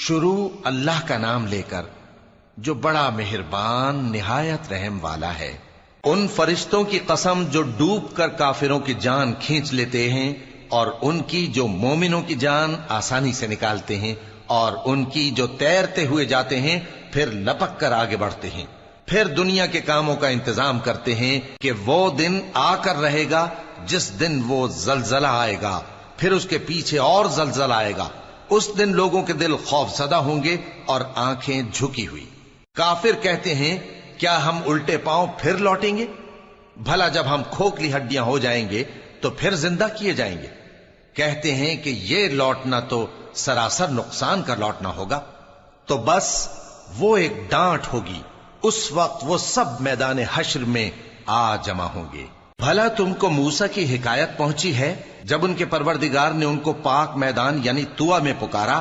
शुरू अल्लाह का नाम लेकर जो बड़ा मेहरबान निहायत रहम वाला है। उन फरिश्तों की कसम जो डूब कर काफिरों की जान खींच लेते हैं और उनकी जो मोमिनों की जान आसानी से निकालते हैं और उनकी जो तैरते हुए जाते हैं फिर लपक कर आगे बढ़ते हैं। फिर दुनिया के कामों का इंतजाम करते हैं कि वो दिन आकर रहेगा जिस दिन वो जलजला आएगा, फिर उसके पीछे और जलजला आएगा। उस दिन लोगों के दिल खौफजदा होंगे और आंखें झुकी हुई। काफिर कहते हैं क्या हम उल्टे पांव फिर लौटेंगे? भला जब हम खोखली हड्डियां हो जाएंगे तो फिर जिंदा किए जाएंगे। कहते हैं कि ये लौटना तो सरासर नुकसान का लौटना होगा। तो बस वो एक डांट होगी, उस वक्त वो सब मैदान हश्र में आ जमा होंगे। भला तुमको मूसा की हिकायत पहुंची है जब उनके परवरदिगार ने उनको पाक मैदान यानी तुआ में पुकारा